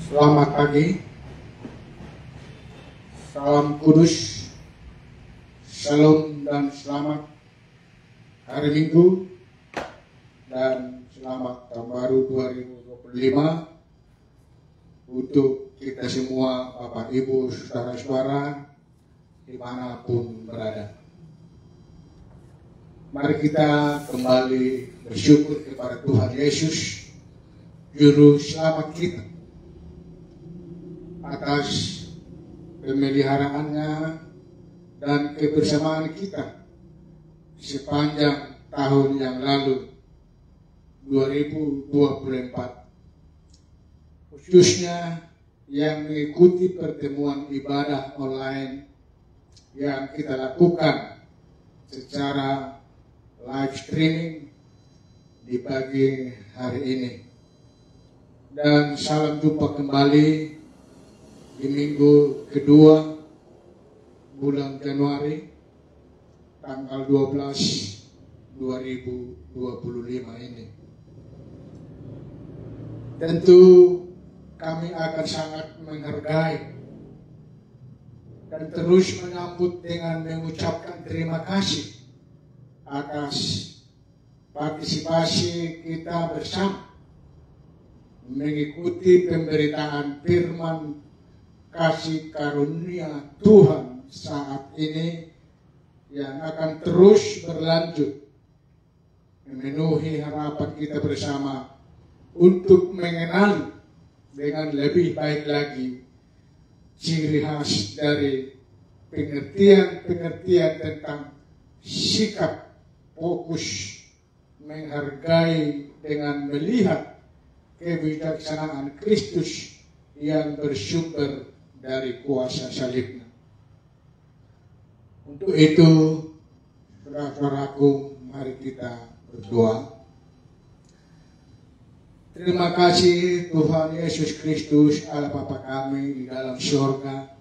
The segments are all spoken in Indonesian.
Selamat pagi, salam kudus, shalom dan selamat hari Minggu dan selamat tahun baru 2025 untuk kita semua, Bapak Ibu, saudara-saudara dimanapun berada. Mari kita kembali bersyukur kepada Tuhan Yesus, Juru Selamat kita, atas pemeliharaannya dan kebersamaan kita sepanjang tahun yang lalu 2024, khususnya yang mengikuti pertemuan ibadah online yang kita lakukan secara live streaming di pagi hari ini. Dan salam jumpa kembali di minggu kedua bulan Januari tanggal 12 2025 ini. Tentu kami akan sangat menghargai dan terus menyambut dengan mengucapkan terima kasih atas partisipasi kita bersama mengikuti pemberitaan firman kasih karunia Tuhan saat ini yang akan terus berlanjut memenuhi harapan kita bersama untuk mengenali dengan lebih baik lagi ciri khas dari pengertian tentang sikap fokus menghargai dengan melihat kebijaksanaan Kristus yang bersumber dari kuasa salibnya. Untuk itu, saudara-saudaraku, mari kita berdoa. Terima kasih Tuhan Yesus Kristus, Allah Bapa kami di dalam surga.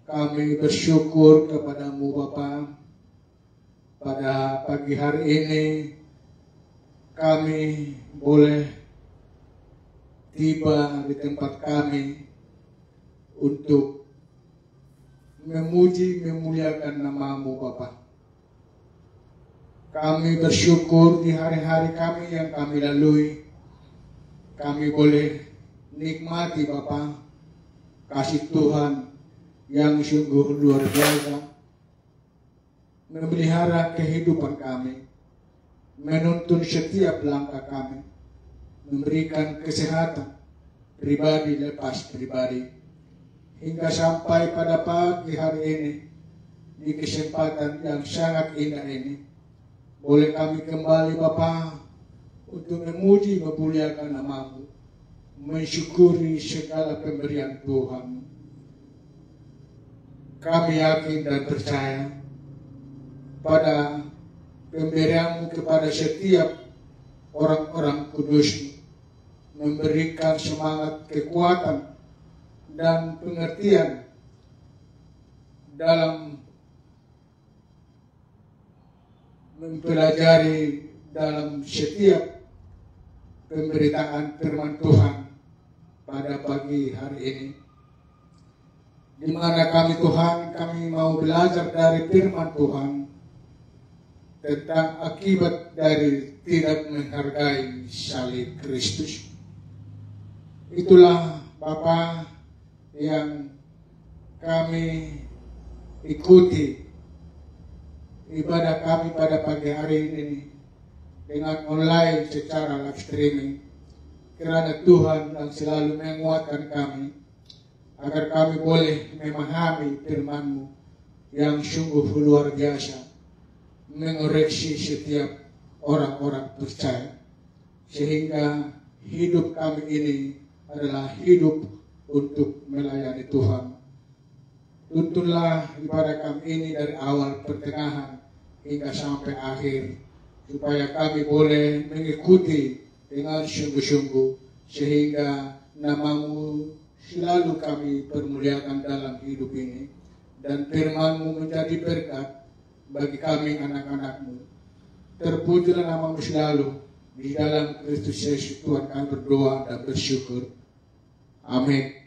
Kami bersyukur kepadamu Bapa, pada pagi hari ini kami boleh tiba di tempat kami untuk memuji, memuliakan nama-Mu Bapa. Kami bersyukur di hari-hari kami yang kami lalui, kami boleh nikmati Bapa kasih Tuhan yang sungguh luar biasa, memelihara kehidupan kami, menuntun setiap langkah kami, memberikan kesehatan pribadi lepas pribadi, hingga sampai pada pagi hari ini di kesempatan yang sangat indah ini boleh kami kembali Bapa untuk memuji memuliakan nama-Mu, mensyukuri segala pemberian Tuhan. Kami yakin dan percaya pada pemberian-Mu kepada setiap orang-orang kudus-Mu, memberikan semangat, kekuatan, dan pengertian dalam mempelajari dalam setiap pemberitaan firman Tuhan pada pagi hari ini, di mana kami Tuhan, kami mau belajar dari firman Tuhan tentang akibat dari tidak menghargai salib Kristus. Itulah Bapa yang kami ikuti ibadah kami pada pagi hari ini dengan online secara live streaming, kerana Tuhan yang selalu menguatkan kami agar kami boleh memahami firman-Mu yang sungguh luar biasa, mengoreksi setiap orang-orang percaya, sehingga hidup kami ini adalah hidup untuk melayani Tuhan. Tuntunlah ibadah kami ini dari awal pertengahan hingga sampai akhir, supaya kami boleh mengikuti dengan sungguh-sungguh, sehingga nama-Mu selalu kami permuliakan dalam hidup ini, dan firman-Mu menjadi berkat bagi kami anak-anak-Mu. Terpujilah nama-Mu selalu. Di dalam Kristus Yesus Tuhan kami berdoa dan bersyukur. Amin.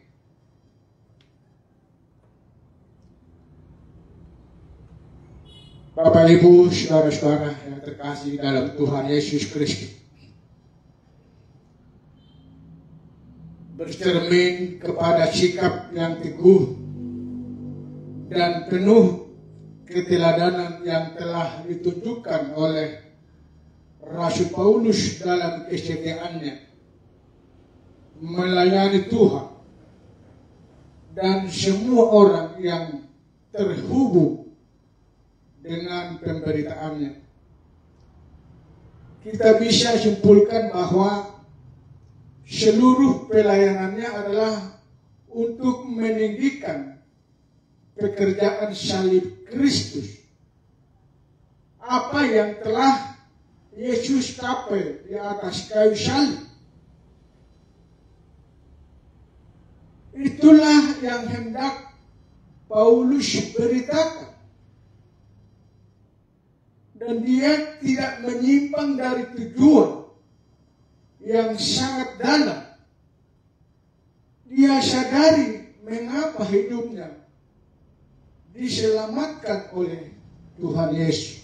Bapak, Ibu, saudara-saudara yang terkasih dalam Tuhan Yesus Kristus, bercermin kepada sikap yang teguh dan penuh keteladanan yang telah ditunjukkan oleh Rasul Paulus dalam kesetiaannya melayani Tuhan dan semua orang yang terhubung dengan pemberitaannya. Kita bisa simpulkan bahwa seluruh pelayanannya adalah untuk meninggikan pekerjaan salib Kristus. Apa yang telah Yesus capai di atas kayu salib, itulah yang hendak Paulus beritakan. Dan dia tidak menyimpang dari tujuan yang sangat dalam. Dia sadari mengapa hidupnya diselamatkan oleh Tuhan Yesus.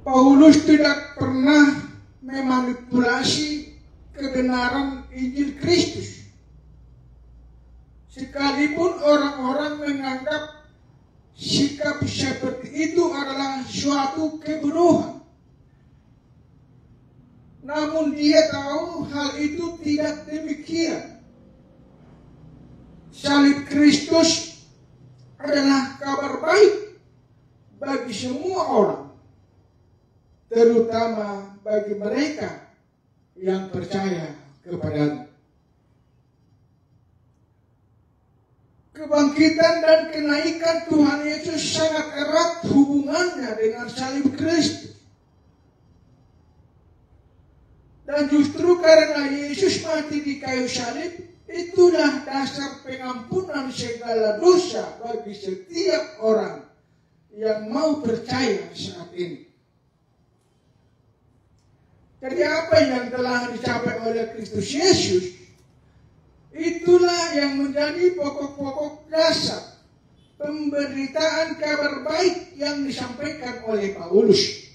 Paulus tidak pernah memanipulasi kebenaran Injil Kristus. Sekalipun orang-orang menganggap sikap seperti itu adalah suatu kebodohan. Namun dia tahu hal itu tidak demikian. Salib Kristus adalah kabar baik bagi semua orang, terutama bagi mereka yang percaya kepadanya. Kebangkitan dan kenaikan Tuhan Yesus sangat erat hubungannya dengan salib Kristus. Dan justru karena Yesus mati di kayu salib, itulah dasar pengampunan segala dosa bagi setiap orang yang mau percaya saat ini. Jadi apa yang telah dicapai oleh Kristus Yesus, itulah yang menjadi pokok-pokok dasar pemberitaan kabar baik yang disampaikan oleh Paulus.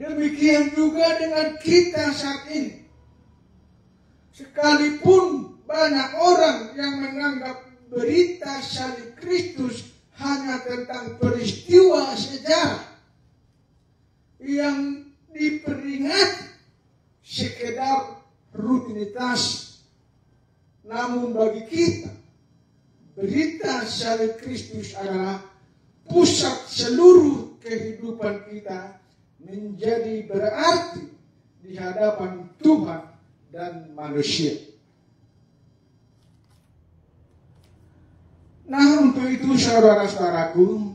Demikian juga dengan kita saat ini. Sekalipun banyak orang yang menganggap berita salib Kristus hanya tentang peristiwa sejarah yang diperingati sekedar rutinitas, namun bagi kita berita salib Kristus adalah pusat seluruh kehidupan kita, menjadi berarti di hadapan Tuhan dan manusia. Nah, untuk itu saudara-saudaraku,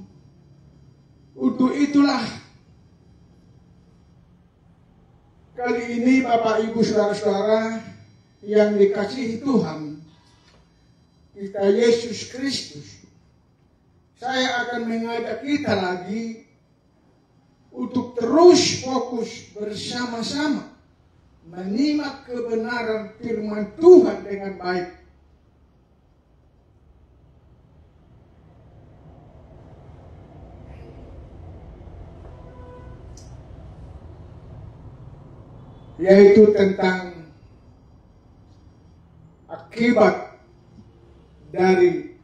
untuk itulah kali ini Bapak Ibu saudara-saudara yang dikasihi Tuhan kita Yesus Kristus, saya akan mengajak kita lagi untuk terus fokus bersama-sama menyimak kebenaran firman Tuhan dengan baik. Yaitu tentang akibat dari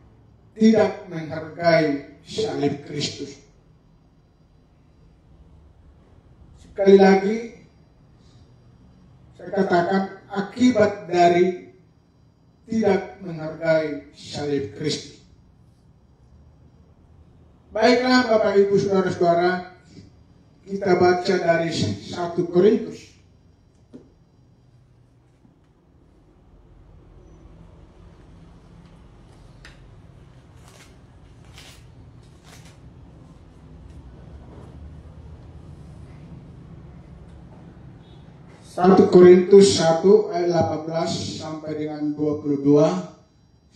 tidak menghargai salib Kristus. Sekali lagi saya katakan, akibat dari tidak menghargai salib Kristus. Baiklah Bapak Ibu saudara-saudara, kita baca dari 1 Korintus. 1 Korintus 1 ayat 18 sampai dengan 22.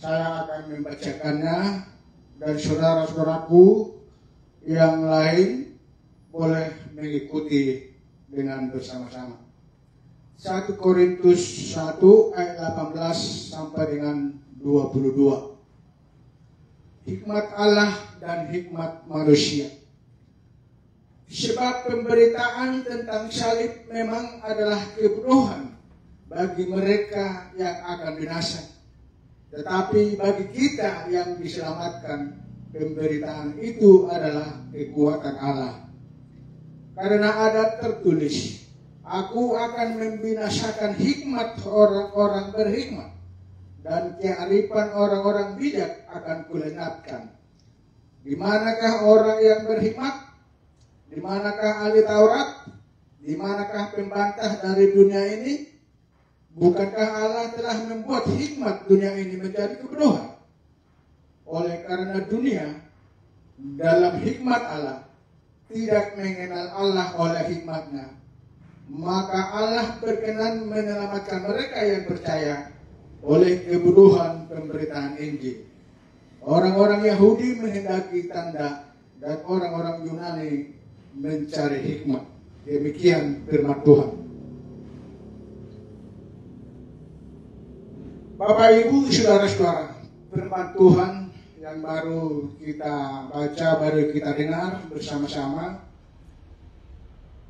Saya akan membacakannya dan saudara-saudaraku yang lain boleh mengikuti dengan bersama-sama. 1 Korintus 1 ayat 18 sampai dengan 22. Hikmat Allah dan hikmat manusia. Sebab pemberitaan tentang salib memang adalah kebodohan bagi mereka yang akan binasa. Tetapi bagi kita yang diselamatkan, pemberitaan itu adalah kekuatan Allah. Karena ada tertulis, aku akan membinasakan hikmat orang-orang berhikmat, dan kearifan orang-orang bijak akan kulenyapkan. Di manakah orang yang berhikmat? Di manakah ahli Taurat? Di manakah pembantah dari dunia ini? Bukankah Allah telah membuat hikmat dunia ini menjadi kebodohan? Oleh karena dunia dalam hikmat Allah tidak mengenal Allah oleh hikmatnya, maka Allah berkenan menyelamatkan mereka yang percaya oleh kebodohan pemberitaan Injil. Orang-orang Yahudi menghendaki tanda dan orang-orang Yunani mencari hikmat. Demikian firman Tuhan. Bapak Ibu saudara-saudara, firman Tuhan yang baru kita baca, baru kita dengar bersama-sama.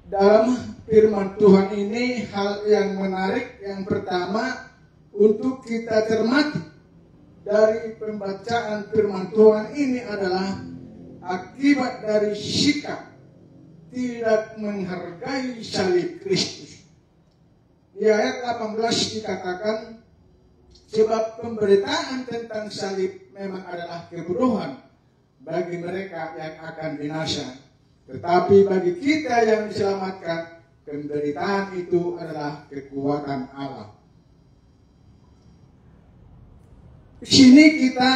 Dalam firman Tuhan ini hal yang menarik yang pertama untuk kita cermati dari pembacaan firman Tuhan ini adalah akibat dari sikap tidak menghargai salib Kristus. Di ayat 18 dikatakan, sebab pemberitaan tentang salib memang adalah kebodohan bagi mereka yang akan binasa. Tetapi bagi kita yang diselamatkan, pemberitaan itu adalah kekuatan Allah. Di sini kita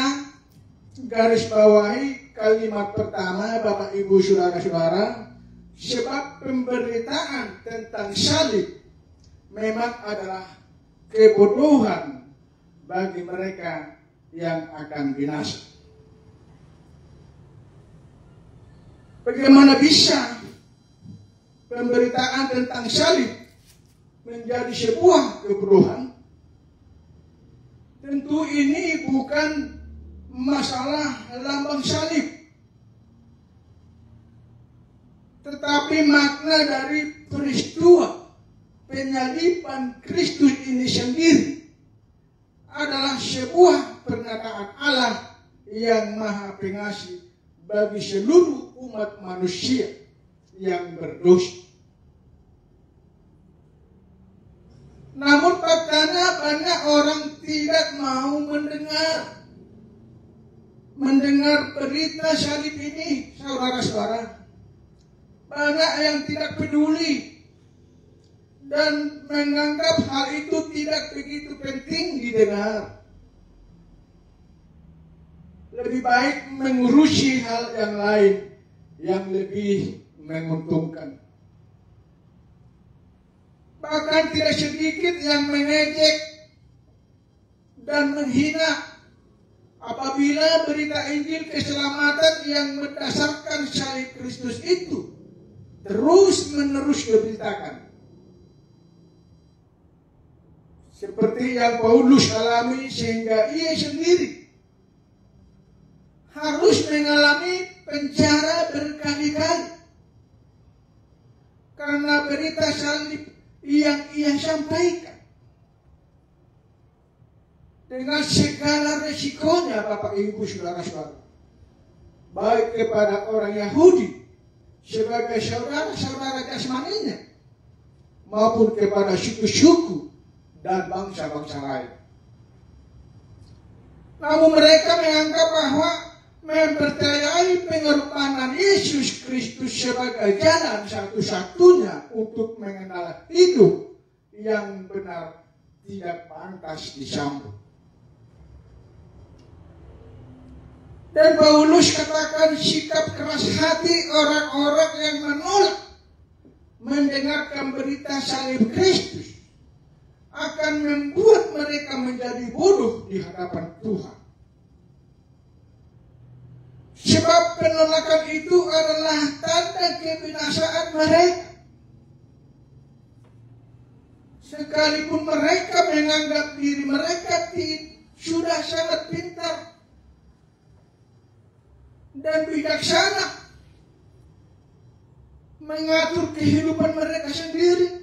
garis bawahi kalimat pertama, Bapak Ibu saudara-saudara, sebab pemberitaan tentang salib memang adalah kebodohan bagi mereka yang akan binasa. Bagaimana bisa pemberitaan tentang salib menjadi sebuah kebodohan? Tentu ini bukan masalah lambang salib, tetapi makna dari peristiwa penyaliban Kristus ini sendiri adalah sebuah pernyataan Allah yang Maha Pengasih bagi seluruh umat manusia yang berdosa. Namun faktanya banyak orang tidak mau mendengar berita salib ini, saudara-saudara. Banyak yang tidak peduli dan menganggap hal itu tidak begitu penting didengar. Lebih baik mengurusi hal yang lain yang lebih menguntungkan. Bahkan tidak sedikit yang mengejek dan menghina apabila berita Injil keselamatan yang berdasarkan salib Kristus itu terus-menerus diberitakan. Seperti yang Paulus alami, sehingga ia sendiri harus mengalami penjara berkali-kali karena berita salib yang ia sampaikan. Dengan segala resikonya, Bapak Ibu saudara-saudara, baik kepada orang Yahudi sebagai saudara-saudara jasmaninya maupun kepada suku-suku dan bangsa-bangsa lain. Namun mereka menganggap bahwa mempercayai pengorbanan Yesus Kristus sebagai jalan satu-satunya untuk mengenal hidup yang benar tidak pantas disambut. Dan Paulus katakan sikap keras hati orang-orang yang menolak mendengarkan berita salib Kristus akan membuat mereka menjadi bodoh di hadapan Tuhan. Sebab penolakan itu adalah tanda kebinasaan mereka. Sekalipun mereka menganggap diri mereka sudah sangat pintar dan bijaksana mengatur kehidupan mereka sendiri,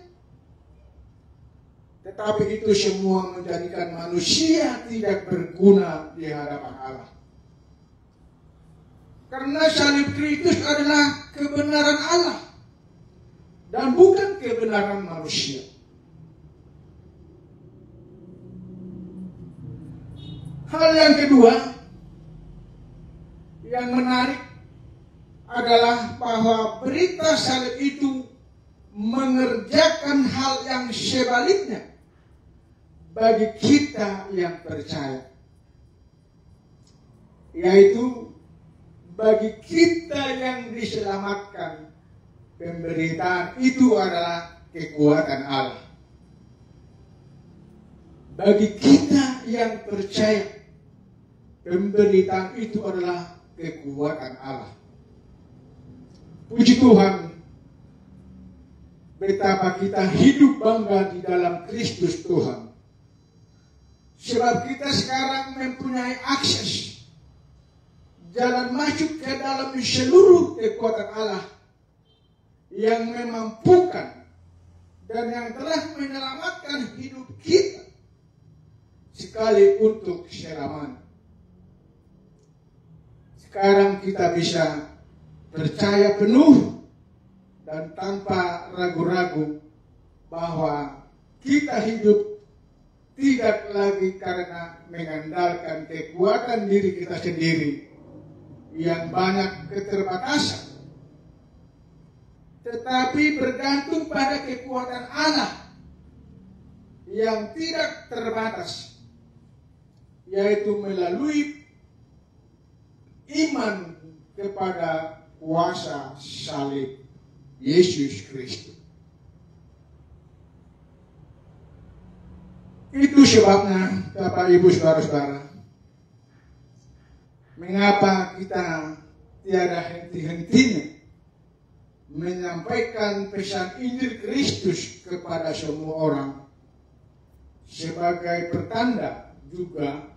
tetapi itu semua menjadikan manusia tidak berguna di hadapan Allah. Karena salib Kristus adalah kebenaran Allah dan bukan kebenaran manusia. Hal yang kedua yang menarik adalah bahwa berita salib itu mengerjakan hal yang sebaliknya bagi kita yang percaya, yaitu bagi kita yang diselamatkan, pemberitaan itu adalah kekuatan Allah. Bagi kita yang percaya, pemberitaan itu adalah kekuatan Allah. Puji Tuhan, betapa kita hidup bangga di dalam Kristus Tuhan. Sebab kita sekarang mempunyai akses jalan masuk ke dalam seluruh kekuatan Allah yang memampukan dan yang telah menyelamatkan hidup kita sekali untuk selamanya. Sekarang kita bisa percaya penuh dan tanpa ragu-ragu bahwa kita hidup tidak lagi karena mengandalkan kekuatan diri kita sendiri yang banyak keterbatasan, tetapi bergantung pada kekuatan Allah yang tidak terbatas, yaitu melalui iman kepada kuasa salib Yesus Kristus. Itu sebabnya, Bapak Ibu Saudara-saudara, mengapa kita tiada henti-hentinya menyampaikan pesan Injil Kristus kepada semua orang sebagai pertanda juga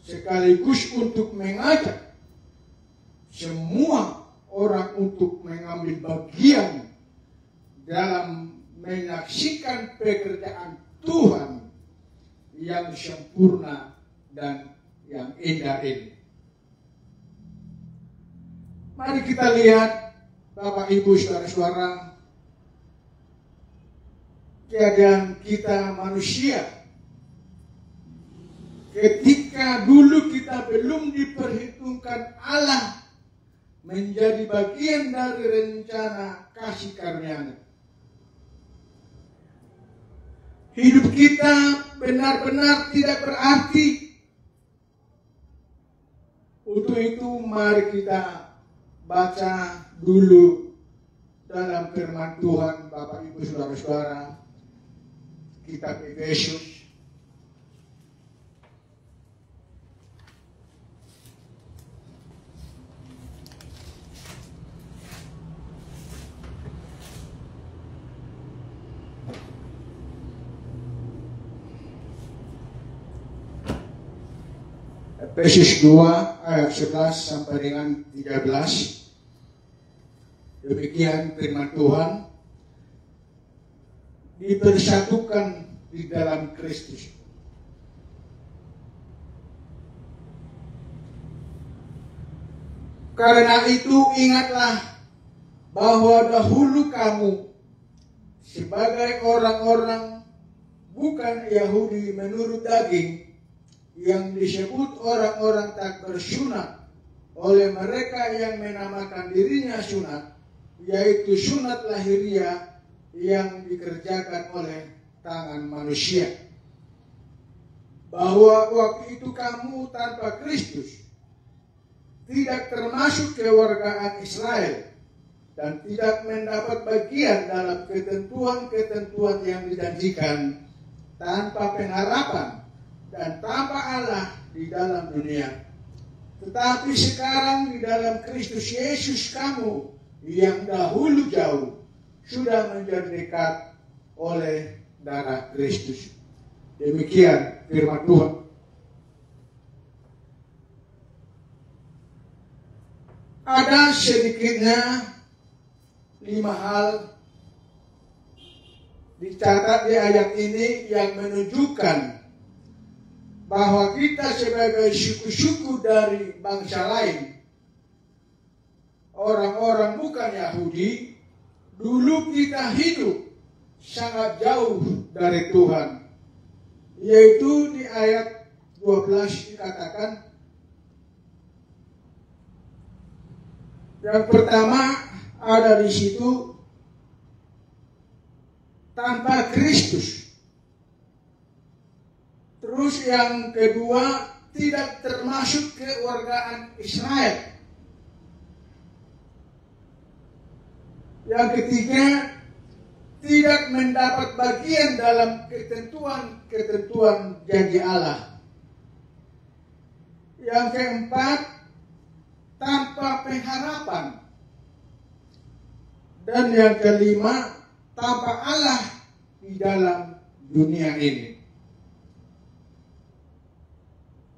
sekaligus untuk mengajak semua orang untuk mengambil bagian dalam menyaksikan pekerjaan Tuhan yang sempurna dan yang indah ini. Mari kita lihat, Bapak Ibu Saudara-saudara, keadaan kita manusia ketika dulu kita belum diperhitungkan Allah menjadi bagian dari rencana kasih karunia-Nya. Hidup kita benar-benar tidak berarti. Untuk itu mari kita baca dulu dalam firman Tuhan, Bapak Ibu Saudara-saudara, kitab Efesus Efesus 2 ayat 11 sampai dengan 13. Demikian firman Tuhan, dipersatukan di dalam Kristus. Karena itu ingatlah bahwa dahulu kamu sebagai orang-orang bukan Yahudi menurut daging, yang disebut orang-orang tak bersunat oleh mereka yang menamakan dirinya sunat, yaitu sunat lahiriah yang dikerjakan oleh tangan manusia. Bahwa waktu itu kamu tanpa Kristus, tidak termasuk kewargaan Israel, dan tidak mendapat bagian dalam ketentuan-ketentuan yang dijanjikan, tanpa pengharapan dan tanpa Allah di dalam dunia. Tetapi sekarang di dalam Kristus Yesus, kamu yang dahulu jauh sudah menjadi dekat oleh darah Kristus. Demikian firman Tuhan. Ada sedikitnya 5 hal dicatat di ayat ini yang menunjukkan bahwa kita sebagai suku-suku dari bangsa lain, orang-orang bukan Yahudi, dulu kita hidup sangat jauh dari Tuhan. Yaitu di ayat 12 dikatakan, yang pertama ada di situ tanpa Kristus. Terus yang kedua, tidak termasuk kewargaan Israel. Yang ketiga, tidak mendapat bagian dalam ketentuan janji Allah. Yang keempat, tanpa pengharapan. Dan yang kelima, tanpa Allah di dalam dunia ini.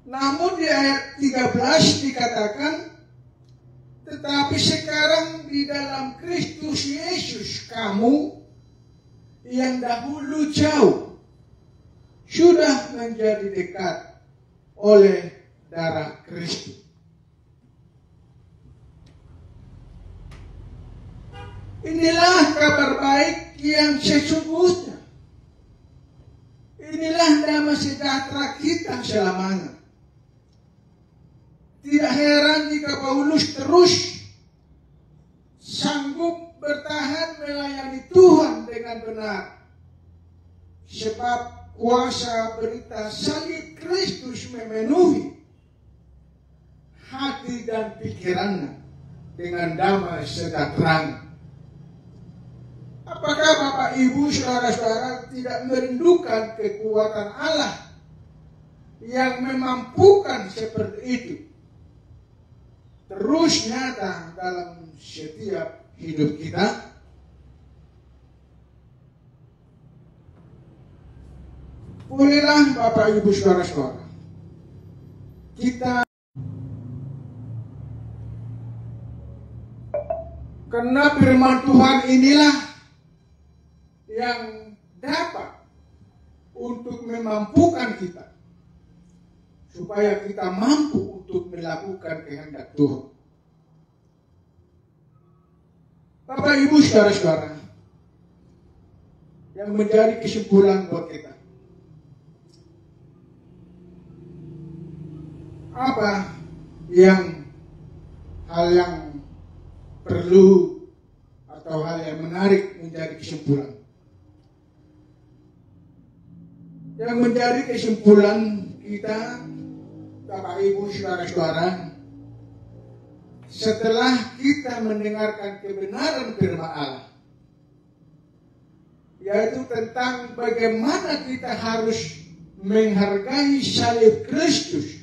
Namun di ayat 13 dikatakan, tetapi sekarang di dalam Kristus Yesus kamu yang dahulu jauh sudah menjadi dekat oleh darah Kristus. Inilah kabar baik yang sesungguhnya. Inilah damai sejahtera kita selamanya. Tidak heran jika Paulus terus sanggup bertahan melayani Tuhan dengan benar. Sebab kuasa berita salib Kristus memenuhi hati dan pikirannya dengan damai sejahtera. Apakah Bapak Ibu saudara-saudara tidak merindukan kekuatan Allah yang memampukan seperti itu terus nyata dalam setiap hidup kita? Bolehlah Bapak Ibu saudara-saudara, kita karena firman Tuhan inilah yang dapat untuk memampukan kita supaya kita mampu untuk melakukan kehendak Tuhan. Bapak Ibu saudara-saudara, yang menjadi kesimpulan buat kita, apa hal yang perlu atau hal yang menarik menjadi kesimpulan? Yang menjadi kesimpulan kita, Bapak Ibu saudara-saudara, setelah kita mendengarkan kebenaran firman Allah, yaitu tentang bagaimana kita harus menghargai salib Kristus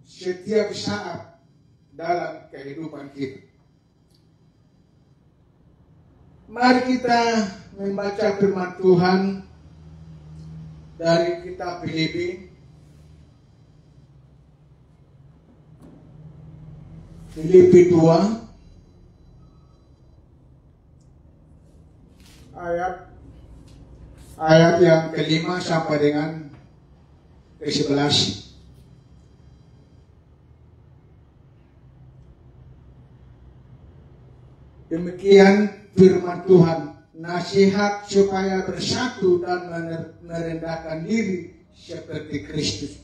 setiap saat dalam kehidupan kita. Mari kita membaca firman Tuhan dari kitab Filipi (2) ayat yang ke-5 sampai dengan ke-11. Demikian firman Tuhan, nasihat supaya bersatu dan merendahkan diri seperti Kristus.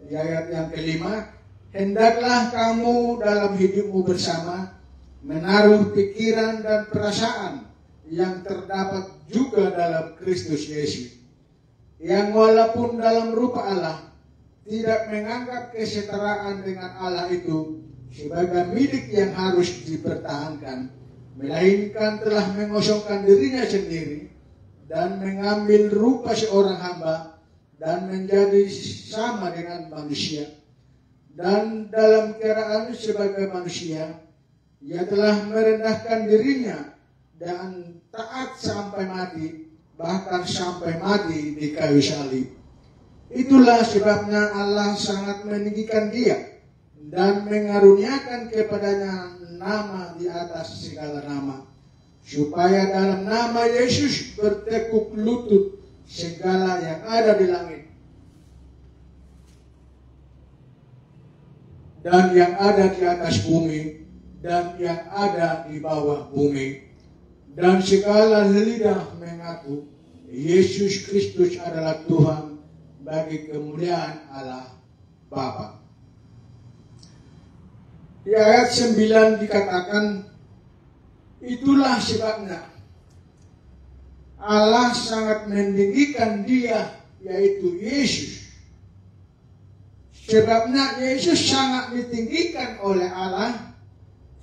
Di ayat yang ke-5, hendaklah kamu dalam hidupmu bersama menaruh pikiran dan perasaan yang terdapat juga dalam Kristus Yesus, yang walaupun dalam rupa Allah tidak menganggap kesetaraan dengan Allah itu sebagai milik yang harus dipertahankan, melainkan telah mengosongkan dirinya sendiri dan mengambil rupa seorang hamba dan menjadi sama dengan manusia. Dan dalam keadaan sebagai manusia, ia telah merendahkan dirinya dan taat sampai mati, bahkan sampai mati di kayu salib. Itulah sebabnya Allah sangat meninggikan dia dan mengaruniakan kepadanya nama di atas segala nama, supaya dalam nama Yesus bertekuk lutut segala yang ada di langit dan yang ada di atas bumi dan yang ada di bawah bumi, dan segala lidah mengaku Yesus Kristus adalah Tuhan, bagi kemuliaan Allah Bapa. Di ayat 9 dikatakan, itulah sebabnya Allah sangat meninggikan dia, yaitu Yesus. Sebabnya Yesus sangat ditinggikan oleh Allah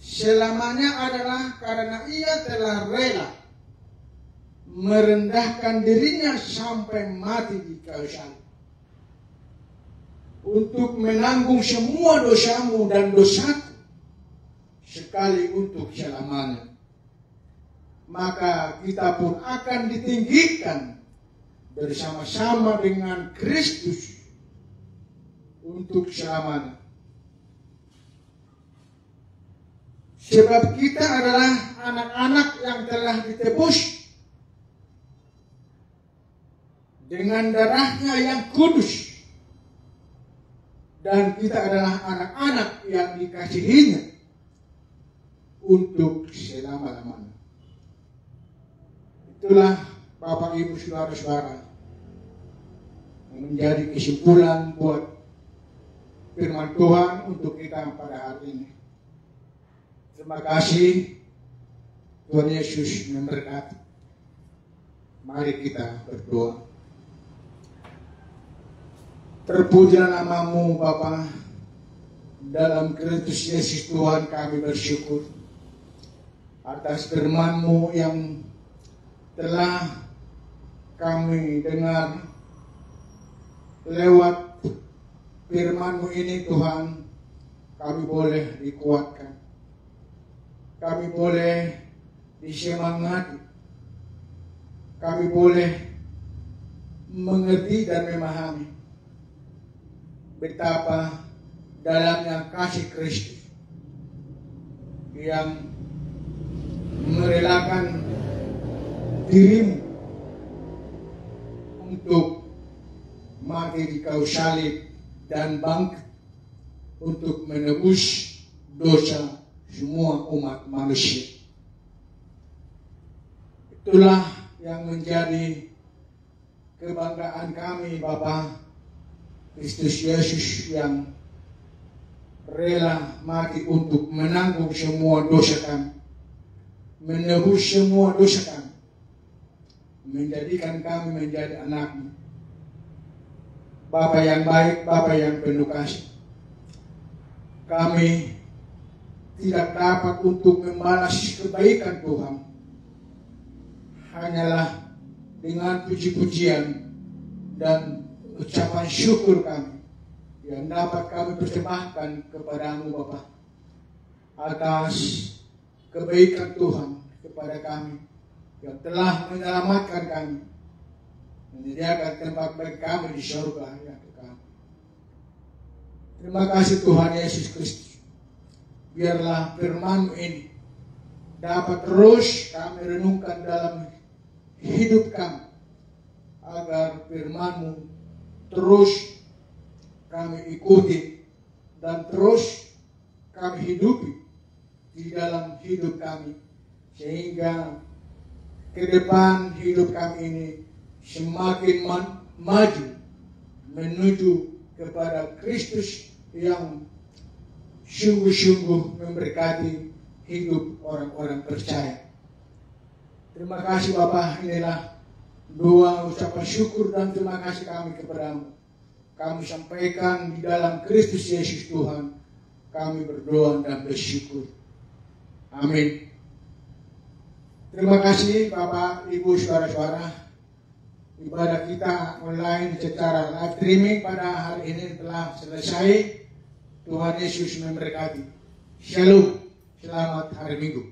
selamanya adalah karena ia telah rela merendahkan dirinya sampai mati di kayu salib, untuk menanggung semua dosamu dan dosaku sekali untuk selamanya. Maka kita pun akan ditinggikan bersama-sama dengan Kristus untuk selamanya. Sebab kita adalah anak-anak yang telah ditebus dengan darahnya yang kudus, dan kita adalah anak-anak yang dikasihinya untuk selama-lamanya. Itulah Bapak Ibu Saudara-saudara yang menjadi kesimpulan buat firman Tuhan untuk kita pada hari ini. Terima kasih. Tuhan Yesus memberkati. Mari kita berdoa. Terpujilah namamu Bapa. Dalam Kristus Yesus Tuhan kami bersyukur atas firman-Mu yang telah kami dengar. Lewat firman-Mu ini Tuhan, kami boleh dikuatkan, kami boleh disemangati, kami boleh mengerti dan memahami betapa dalamnya kasih Kristus yang merelakan dirimu untuk mati di kayu salib dan bangkit untuk menebus dosa semua umat manusia. Itulah yang menjadi kebanggaan kami Bapa, Kristus Yesus yang rela mati untuk menanggung semua dosa kami, menebus semua dosa kami, menjadikan kami menjadi anak-Mu. Bapa yang baik, Bapa yang penuh kasih, kami tidak dapat untuk membalas kebaikan Tuhan hanyalah dengan puji-pujian dan ucapan syukur kami yang dapat kami persembahkan kepadamu Bapa atas kebaikan Tuhan kepada kami yang telah menyelamatkan kami, menyediakan tempat bagi kami di surga yang kekal. Terima kasih Tuhan Yesus Kristus. Biarlah firman-Mu ini dapat terus kami renungkan dalam hidup kami, agar firman-Mu terus kami ikuti dan terus kami hidupi di dalam hidup kami, sehingga ke depan hidup kami ini semakin maju menuju kepada Kristus yang sungguh-sungguh memberkati hidup orang-orang percaya. Terima kasih Bapa, inilah doa ucapan syukur dan terima kasih kami kepadamu. Kami sampaikan di dalam Kristus Yesus Tuhan. Kami berdoa dan bersyukur. Amin. Terima kasih Bapak, Ibu, Saudara-saudara. Ibadah kita online secara live streaming pada hari ini telah selesai. Tuhan Yesus memberkati. Shalom. Selamat hari Minggu.